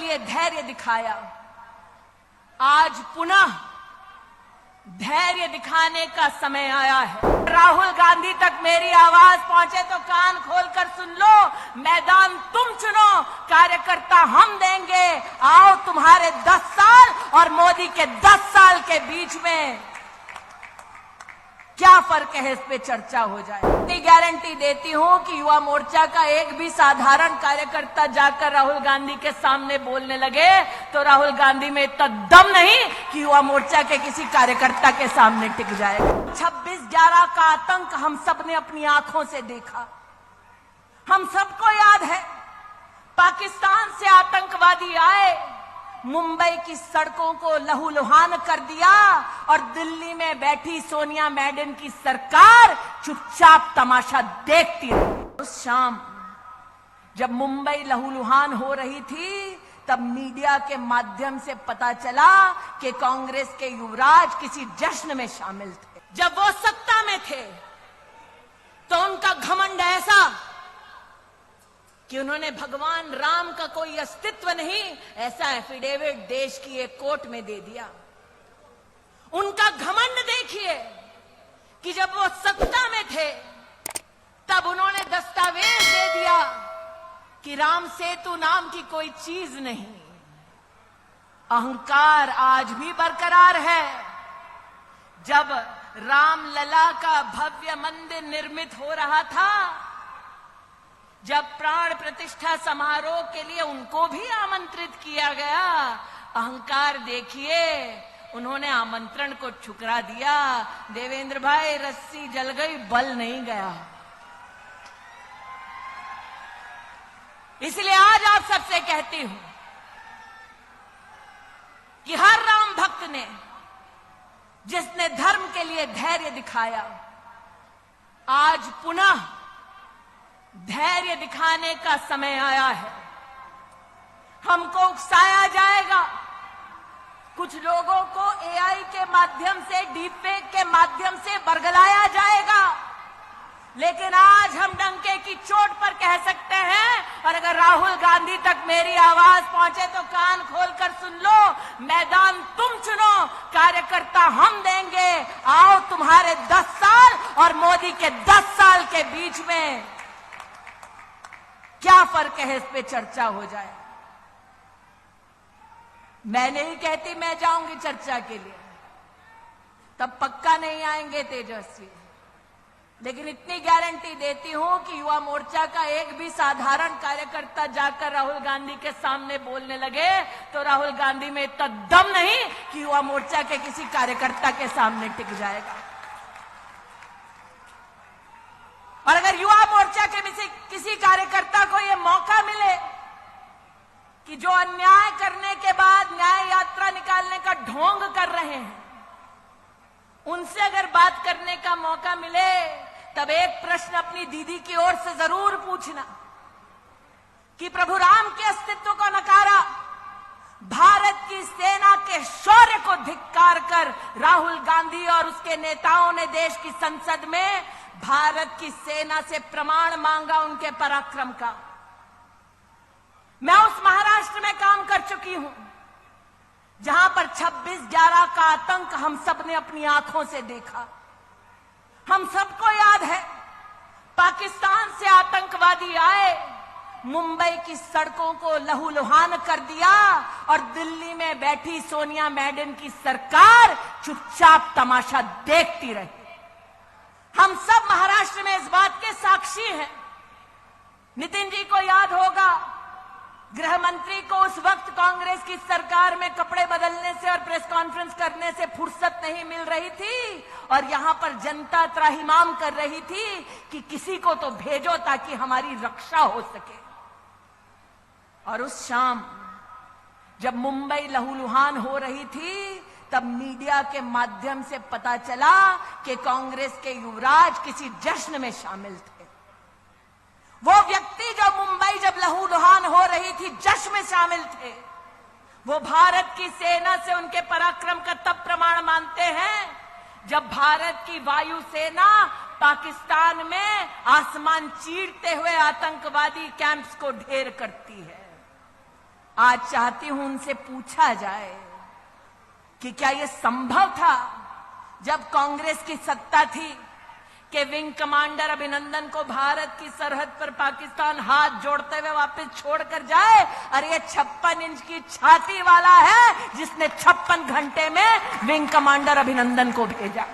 लिए धैर्य दिखाया, आज पुनः धैर्य दिखाने का समय आया है। राहुल गांधी तक मेरी आवाज पहुंचे तो कान खोलकर सुन लो। मैदान तुम चुनो, कार्यकर्ता हम देंगे। आओ, तुम्हारे 10 साल और मोदी के 10 साल के बीच में क्या फर्क है, इस पे चर्चा हो जाए। इतनी गारंटी देती हूं कि युवा मोर्चा का एक भी साधारण कार्यकर्ता जाकर राहुल गांधी के सामने बोलने लगे तो राहुल गांधी में इतना दम नहीं कि युवा मोर्चा के किसी कार्यकर्ता के सामने टिक जाएगा। 26/11 का आतंक हम सब ने अपनी आंखों से देखा। हम सबको याद है, पाकिस्तान से आतंकवादी आए, मुंबई की सड़कों को लहूलुहान कर दिया और दिल्ली में बैठी सोनिया मैडम की सरकार चुपचाप तमाशा देखती रही। उस शाम जब मुंबई लहूलुहान हो रही थी, तब मीडिया के माध्यम से पता चला कि कांग्रेस के युवराज किसी जश्न में शामिल थे। जब वो सत्ता में थे तो उनका घमंड ऐसा कि उन्होंने भगवान राम का कोई अस्तित्व नहीं, ऐसा एफिडेविट देश की एक कोर्ट में दे दिया। उनका घमंड देखिए कि जब वो सत्ता में थे तब उन्होंने दस्तावेज दे दिया कि राम सेतु नाम की कोई चीज नहीं। अहंकार आज भी बरकरार है। जब रामलला का भव्य मंदिर निर्मित हो रहा था, जब प्राण प्रतिष्ठा समारोह के लिए उनको भी आमंत्रित किया गया, अहंकार देखिए, उन्होंने आमंत्रण को ठुकरा दिया। देवेंद्र भाई, रस्सी जल गई, बल नहीं गया। इसलिए आज आप सबसे कहती हूं कि हर राम भक्त ने, जिसने धर्म के लिए धैर्य दिखाया, आज पुनः धैर्य दिखाने का समय आया है। हमको उकसाया जाएगा, कुछ लोगों को एआई के माध्यम से, डीपफेक के माध्यम से बरगलाया जाएगा, लेकिन आज हम डंके की चोट पर कह सकते हैं। और अगर राहुल गांधी तक मेरी आवाज पहुंचे तो कान खोलकर सुन लो। मैदान तुम चुनो, कार्यकर्ता हम देंगे। आओ, तुम्हारे 10 साल और मोदी के 10 साल के बीच में क्या फर्क है, इस पे चर्चा हो जाए। मैं नहीं कहती मैं जाऊंगी चर्चा के लिए, तब पक्का नहीं आएंगे तेजस्वी, लेकिन इतनी गारंटी देती हूं कि युवा मोर्चा का एक भी साधारण कार्यकर्ता जाकर राहुल गांधी के सामने बोलने लगे तो राहुल गांधी में इतना दम नहीं कि युवा मोर्चा के किसी कार्यकर्ता के सामने टिक जाएगा। और अगर युवा मोर्चा के किसी कार्यकर्ता को यह मौका मिले कि जो अन्याय करने के बाद न्याय यात्रा निकालने का ढोंग कर रहे हैं, उनसे अगर बात करने का मौका मिले, तब एक प्रश्न अपनी दीदी की ओर से जरूर पूछना कि प्रभु राम के अस्तित्व को नकारा, भारत की सेना के शौर्य को धिक्कार कर राहुल गांधी और उसके नेताओं ने देश की संसद में भारत की सेना से प्रमाण मांगा उनके पराक्रम का। मैं उस महाराष्ट्र में काम कर चुकी हूं जहां पर 26/11 का आतंक हम सब ने अपनी आंखों से देखा। हम सबको याद है, पाकिस्तान से आतंकवादी आए, मुंबई की सड़कों को लहूलुहान कर दिया और दिल्ली में बैठी सोनिया मैडम की सरकार चुपचाप तमाशा देखती रही। हम सब महाराष्ट्र में इस बात के साक्षी हैं। नितिन जी को याद होगा, गृह मंत्री को उस वक्त कांग्रेस की सरकार में कपड़े बदलने से और प्रेस कॉन्फ्रेंस करने से फुर्सत नहीं मिल रही थी और यहां पर जनता त्राहिमाम कर रही थी कि किसी को तो भेजो ताकि हमारी रक्षा हो सके। और उस शाम जब मुंबई लहूलुहान हो रही थी, तब मीडिया के माध्यम से पता चला कि कांग्रेस के युवराज किसी जश्न में शामिल थे। वो व्यक्ति जो मुंबई जब लहूलुहान हो रही थी जश्न में शामिल थे, वो भारत की सेना से उनके पराक्रम का तब प्रमाण मानते हैं जब भारत की वायुसेना पाकिस्तान में आसमान चीरते हुए आतंकवादी कैंप्स को ढेर करती है। आज चाहती हूं उनसे पूछा जाए कि क्या यह संभव था जब कांग्रेस की सत्ता थी कि विंग कमांडर अभिनंदन को भारत की सरहद पर पाकिस्तान हाथ जोड़ते हुए वापस छोड़कर जाए। और ये 56 इंच की छाती वाला है जिसने 56 घंटे में विंग कमांडर अभिनंदन को भेजा।